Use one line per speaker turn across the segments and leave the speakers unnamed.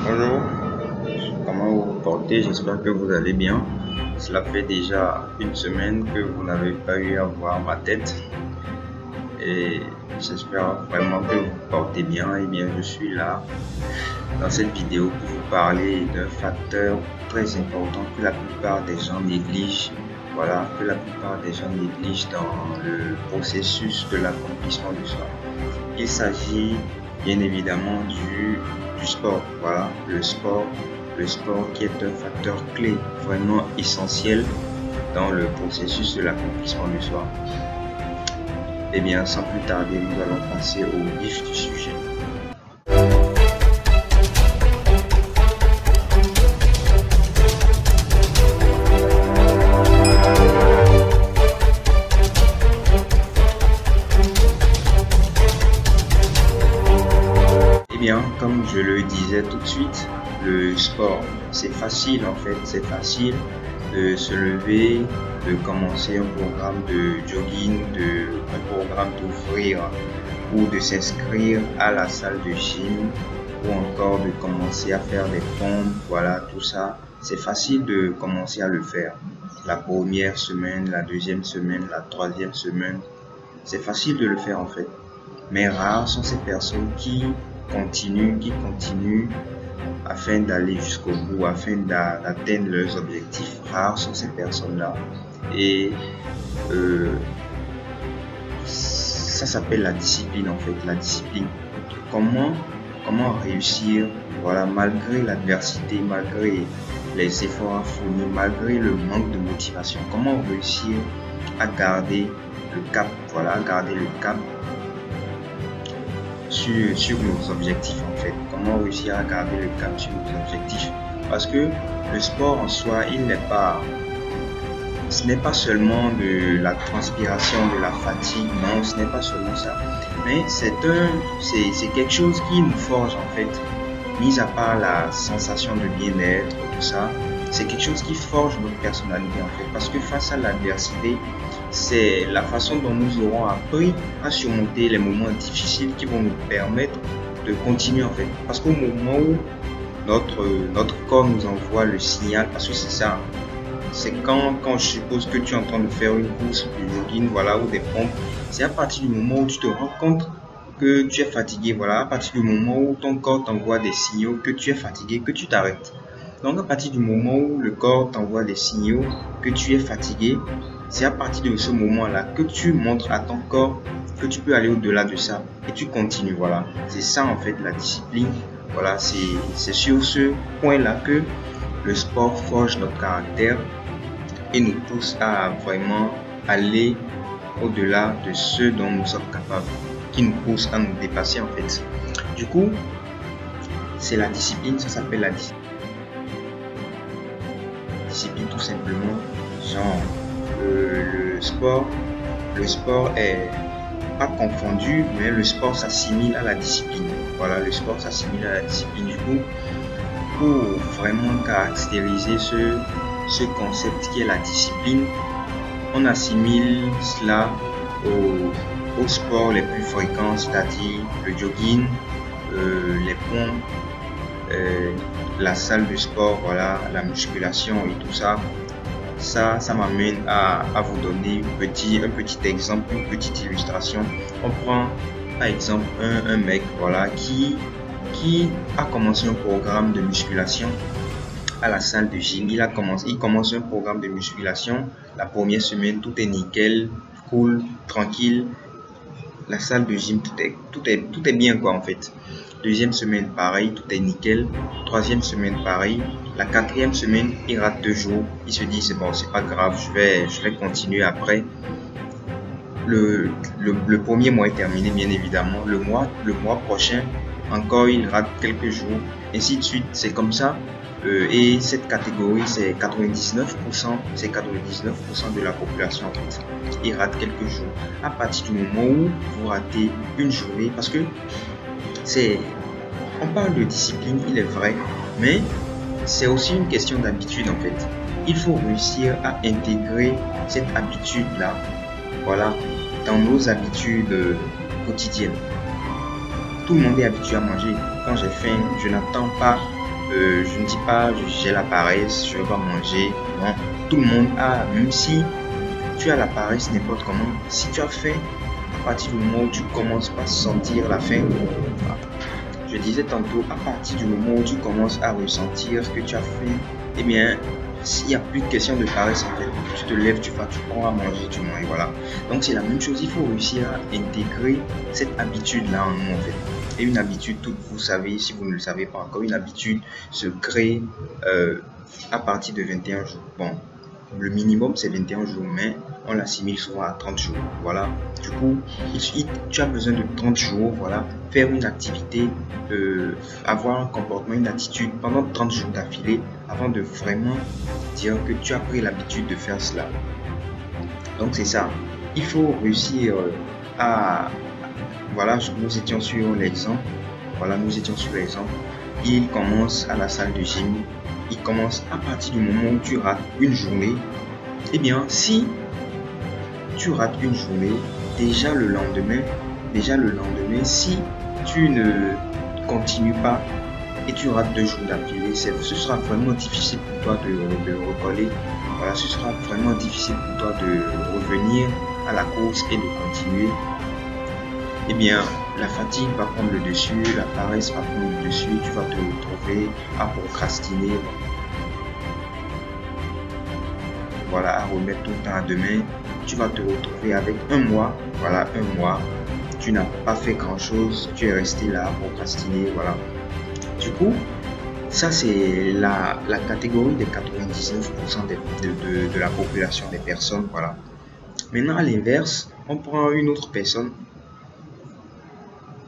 Bonjour, comment vous vous portez? J'espère que vous allez bien. Cela fait déjà une semaine que vous n'avez pas eu à voir ma tête et j'espère vraiment que vous vous portez bien. Et bien, je suis là dans cette vidéo pour vous parler d'un facteur très important que la plupart des gens négligent. Voilà, que la plupart des gens négligent dans le processus de l'accomplissement du soi. Il s'agit bien évidemment du sport. Voilà, le sport qui est un facteur clé vraiment essentiel dans le processus de l'accomplissement du soi. Et bien, sans plus tarder, nous allons passer au vif du sujet. Eh bien, comme je le disais tout de suite, le sport, c'est facile en fait, c'est facile de se lever, de commencer un programme de jogging, un programme d'ouvrir ou de s'inscrire à la salle de gym ou encore de commencer à faire des pompes, voilà, tout ça. C'est facile de commencer à le faire. La première semaine, la deuxième semaine, la troisième semaine, c'est facile de le faire en fait. Mais rares sont ces personnes qui continuent afin d'aller jusqu'au bout, afin d'atteindre leurs objectifs. Rares sont ces personnes-là. Et ça s'appelle la discipline en fait, la discipline. Comment réussir, voilà, malgré l'adversité, malgré les efforts à fournir, malgré le manque de motivation, comment réussir à garder le cap, voilà, garder le cap sur nos objectifs en fait. Comment réussir à garder le cap sur nos objectifs? Parce que le sport en soi, ce n'est pas seulement de la transpiration, de la fatigue, non, ce n'est pas seulement ça. Mais c'est quelque chose qui nous forge en fait. Mis à part la sensation de bien-être, tout ça, c'est quelque chose qui forge notre personnalité en fait. Parce que face à l'adversité, c'est la façon dont nous aurons appris à surmonter les moments difficiles qui vont nous permettre de continuer en fait. Parce qu'au moment où notre corps nous envoie le signal, parce que c'est ça, c'est quand je suppose que tu es en train de faire une course de jogging, voilà, ou des pompes, c'est à partir du moment où tu te rends compte que tu es fatigué, voilà, à partir du moment où ton corps t'envoie des signaux que tu es fatigué, que tu t'arrêtes. Donc à partir du moment où le corps t'envoie des signaux que tu es fatigué, c'est à partir de ce moment-là que tu montres à ton corps que tu peux aller au-delà de ça et tu continues, voilà. C'est ça en fait la discipline, voilà, c'est sur ce point-là que le sport forge notre caractère et nous pousse à vraiment aller au-delà de ce dont nous sommes capables, qui nous pousse à nous dépasser en fait. Du coup, c'est la discipline, ça s'appelle la discipline. Discipline tout simplement, genre le sport est pas confondu, mais le sport s'assimile à la discipline. Voilà, le sport s'assimile à la discipline. Du coup, pour vraiment caractériser ce concept qui est la discipline, on assimile cela aux sports les plus fréquents, c'est-à-dire le jogging, les pompes, la salle de sport, voilà, la musculation et tout ça. Ça m'amène à vous donner un petit exemple, une petite illustration. On prend par exemple un mec, voilà, qui a commencé un programme de musculation à la salle de gym. Il commence un programme de musculation. La première semaine, tout est nickel, cool, tranquille. La salle de gym, tout est bien quoi en fait. Deuxième semaine, pareil, tout est nickel. Troisième semaine, pareil. La quatrième semaine, il rate 2 jours. Il se dit, c'est bon, c'est pas grave, je vais continuer après. Le premier mois est terminé, bien évidemment. Le mois prochain, encore, il rate quelques jours. Ainsi de suite, c'est comme ça. Et cette catégorie, c'est 99% de la population en fait. Il rate quelques jours. À partir du moment où vous ratez une journée, parce que on parle de discipline, il est vrai, mais c'est aussi une question d'habitude en fait. Il faut réussir à intégrer cette habitude-là, voilà, dans nos habitudes quotidiennes. Tout le monde est habitué à manger. Quand j'ai faim, je n'attends pas je ne dis pas j'ai la paresse, je vais pas manger. Non, tout le monde a, même si tu as la paresse n'importe comment, si tu as faim, à partir du moment où tu commences à sentir la faim, je disais tantôt, à partir du moment où tu commences à ressentir que tu as faim, eh bien, s'il n'y a plus de question de paresse, en fait, tu te lèves, tu prends à manger, tu manges, voilà. Donc c'est la même chose, il faut réussir à intégrer cette habitude-là en nous, en fait. Et une habitude, vous savez, si vous ne le savez pas encore, une habitude se crée à partir de 21 jours. Bon, le minimum c'est 21 jours, mais on l'assimile souvent à 30 jours. Voilà. Du coup, tu as besoin de 30 jours, voilà, faire une activité, avoir un comportement, une attitude pendant 30 jours d'affilée avant de vraiment dire que tu as pris l'habitude de faire cela. Donc c'est ça. Il faut réussir à... Voilà, nous étions sur l'exemple. Voilà, nous étions sur l'exemple. Il commence à la salle de gym. Il commence à partir du moment où tu rates une journée. Eh bien, si tu rates une journée, déjà le lendemain, si tu ne continues pas et tu rates 2 jours d'affilée, ce sera vraiment difficile pour toi de recoller. Voilà, ce sera vraiment difficile pour toi de revenir à la course et de continuer. Eh bien, la fatigue va prendre le dessus, la paresse va prendre le dessus, tu vas te retrouver à procrastiner. Voilà, à remettre tout le temps à demain. Tu vas te retrouver avec un mois, voilà, un mois. Tu n'as pas fait grand chose, tu es resté là à procrastiner, voilà. Du coup, ça c'est la catégorie des 99% de la population des personnes, voilà. Maintenant, à l'inverse, on prend une autre personne.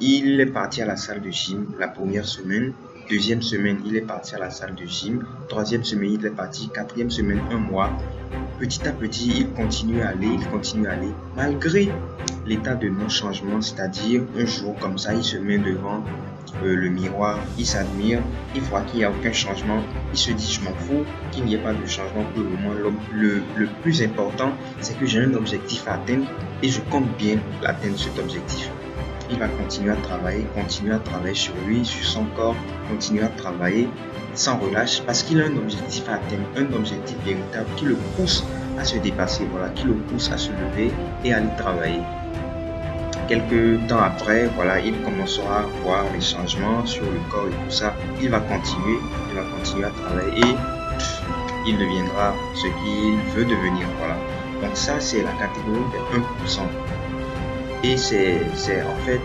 Il est parti à la salle de gym la première semaine, deuxième semaine, il est parti à la salle de gym, troisième semaine, il est parti, quatrième semaine, un mois. Petit à petit, il continue à aller, malgré l'état de non-changement, c'est-à-dire un jour comme ça, il se met devant le miroir, il s'admire, il voit qu'il n'y a aucun changement, il se dit je m'en fous qu'il n'y ait pas de changement pour le moment. Le plus important, c'est que j'ai un objectif à atteindre et je compte bien atteindre cet objectif. Il va continuer à travailler sur lui, sur son corps, continuer à travailler sans relâche parce qu'il a un objectif à atteindre, un objectif véritable qui le pousse à se dépasser, voilà, qui le pousse à se lever et à aller travailler. Quelques temps après, voilà, il commencera à voir les changements sur le corps et tout ça. Il va continuer à travailler et il deviendra ce qu'il veut devenir, voilà. Donc ça, c'est la catégorie des 1%. Et c'est en fait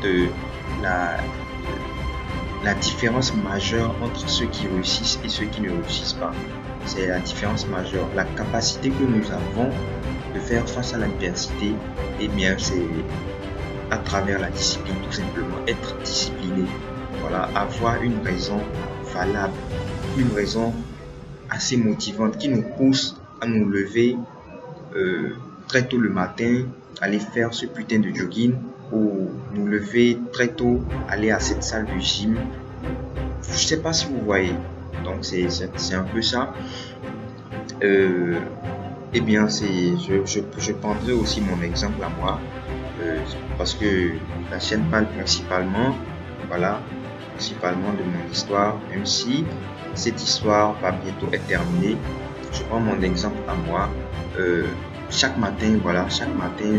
la différence majeure entre ceux qui réussissent et ceux qui ne réussissent pas. C'est la différence majeure. La capacité que nous avons de faire face à l'adversité, eh bien, c'est à travers la discipline, tout simplement. Être discipliné. Voilà, avoir une raison valable, une raison assez motivante qui nous pousse à nous lever très tôt le matin, aller faire ce putain de jogging ou nous lever très tôt, aller à cette salle de gym. Je sais pas si vous voyez. Donc c'est un peu ça. Eh bien je prendrai aussi mon exemple à moi parce que la chaîne parle principalement, voilà, principalement de mon histoire, même si cette histoire va bientôt être terminée. Je prends mon exemple à moi. Chaque matin,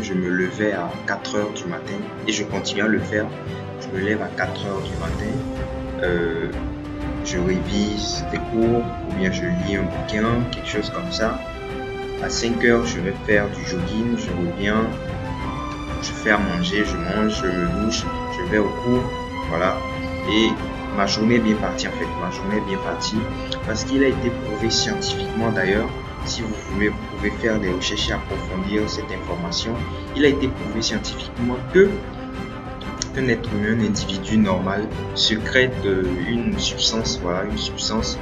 je me levais à 4 heures du matin et je continue à le faire. Je me lève à 4 heures du matin, je révise des cours ou bien je lis un bouquin, quelque chose comme ça. À 5 heures, je vais faire du jogging, je reviens, je fais à manger, je mange, je me douche, je vais au cours, voilà. Et ma journée est bien partie en fait, parce qu'il a été prouvé scientifiquement d'ailleurs. Si vous voulez, vous pouvez faire des recherches et approfondir cette information. Il a été prouvé scientifiquement que un être humain, un individu normal, sécrète une substance, voilà, une substance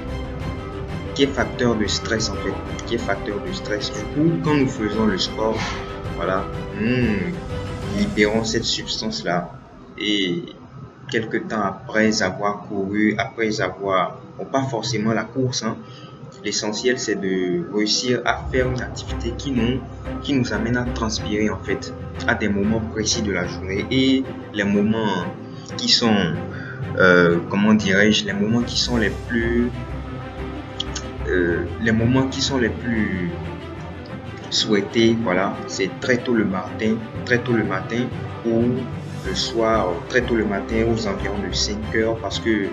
qui est facteur de stress en fait, qui est facteur de stress. Du coup, quand nous faisons le sport, voilà, nous libérons cette substance là et quelques temps après avoir couru, bon, pas forcément la course, hein. L'essentiel, c'est de réussir à faire une activité qui nous amène à transpirer en fait à des moments précis de la journée. Et les moments qui sont comment dirais-je, les moments qui sont les plus souhaités, voilà, c'est très tôt le matin ou le soir, très tôt le matin aux environs de 5 heures, parce que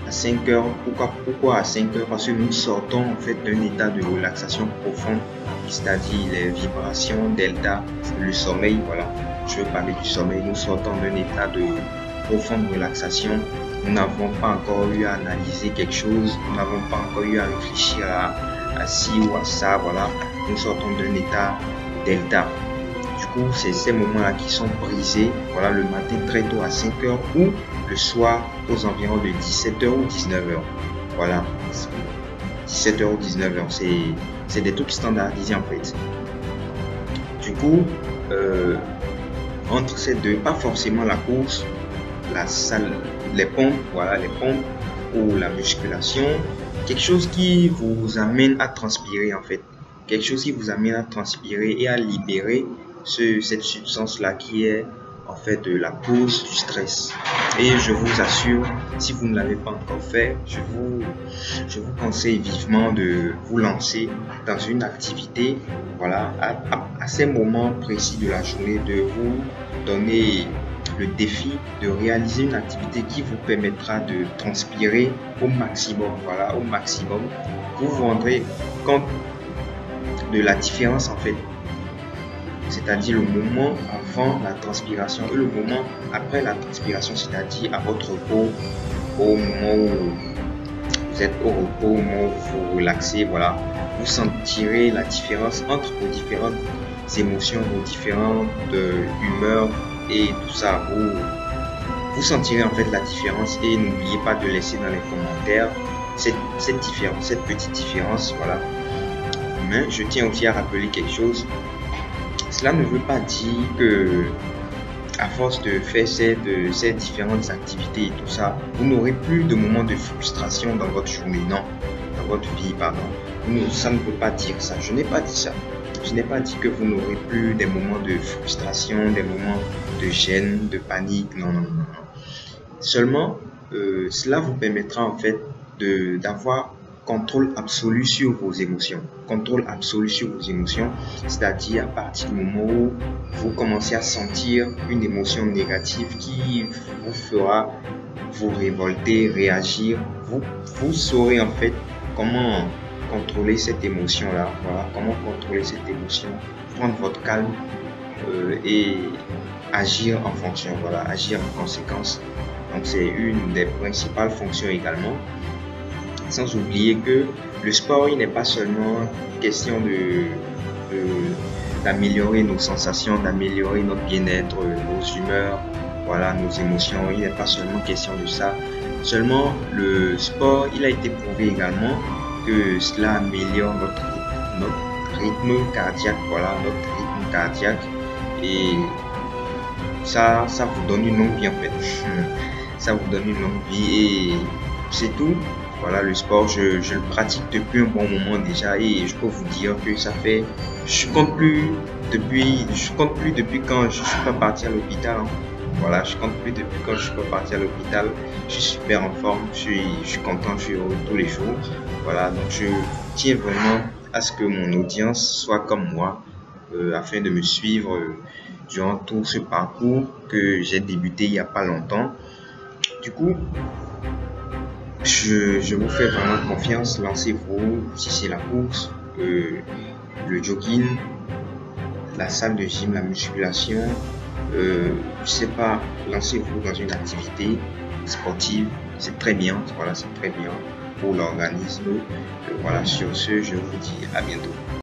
à 5 heures, pourquoi à 5 heures? Parce que nous sortons en fait d'un état de relaxation profonde, c'est-à-dire les vibrations delta, le sommeil, voilà, je veux parler du sommeil. Nous sortons d'un état de profonde relaxation. Nous n'avons pas encore eu à analyser quelque chose, nous n'avons pas encore eu à réfléchir à ci ou à ça, voilà. Nous sortons d'un état delta. Du coup, c'est ces moments-là qui sont brisés, voilà, le matin très tôt à 5 heures ou le soir aux environs de 17h ou 19h. Voilà, 17h ou 19h, c'est des trucs standardisés en fait. Du coup, entre ces deux, pas forcément la course, la salle, les pompes, voilà, les pompes ou la musculation, quelque chose qui vous amène à transpirer en fait, quelque chose qui vous amène à transpirer et à libérer cette substance-là qui est en fait la cause du stress. Et je vous assure, si vous ne l'avez pas encore fait, je vous conseille vivement de vous lancer dans une activité, voilà, à ces moments précis de la journée, de vous donner le défi de réaliser une activité qui vous permettra de transpirer au maximum, voilà, au maximum. Vous vous rendrez compte de la différence en fait, c'est-à-dire le moment avant la transpiration et le moment après la transpiration, c'est-à-dire à votre repos, au moment où vous êtes au repos, au moment où vous vous relaxez, voilà, vous sentirez la différence entre vos différentes émotions, vos différentes humeurs et tout ça. Vous sentirez en fait la différence et n'oubliez pas de laisser dans les commentaires cette différence, cette petite différence, voilà. Mais je tiens aussi à rappeler quelque chose. Cela ne veut pas dire que à force de faire ces différentes activités et tout ça, vous n'aurez plus de moments de frustration dans votre journée, non, dans votre vie, pardon. Ça ne veut pas dire ça. Je n'ai pas dit ça. Je n'ai pas dit que vous n'aurez plus des moments de frustration, des moments de gêne, de panique, non, non, non, non. Seulement, cela vous permettra en fait d'avoir contrôle absolu sur vos émotions. Contrôle absolu sur vos émotions, c'est-à-dire à partir du moment où vous commencez à sentir une émotion négative qui vous fera vous révolter, réagir, vous saurez en fait comment contrôler cette émotion-là. Voilà, comment contrôler cette émotion, prendre votre calme et agir en fonction, voilà, agir en conséquence. Donc c'est une des principales fonctions également. Sans oublier que le sport, il n'est pas seulement question d'améliorer nos sensations, d'améliorer notre bien-être, nos humeurs, voilà, nos émotions. Il n'est pas seulement question de ça. Seulement, le sport, il a été prouvé également que cela améliore notre rythme cardiaque, voilà, notre rythme cardiaque. Et ça vous donne une longue vie en fait. Ça vous donne une longue vie et c'est tout. Voilà, le sport, je le pratique depuis un bon moment déjà et je peux vous dire que ça fait, je compte plus depuis quand je suis pas parti à l'hôpital. Hein. Voilà, je compte plus depuis quand je suis pas parti à l'hôpital. Je suis super en forme, je suis content, je suis heureux tous les jours. Voilà, donc je tiens vraiment à ce que mon audience soit comme moi afin de me suivre durant tout ce parcours que j'ai débuté il y a pas longtemps. Du coup, je vous fais vraiment confiance, lancez-vous, si c'est la course, le jogging, la salle de gym, la musculation, je sais pas, lancez-vous dans une activité sportive, c'est très bien, voilà, c'est très bien pour l'organisme. Voilà, sur ce, je vous dis à bientôt.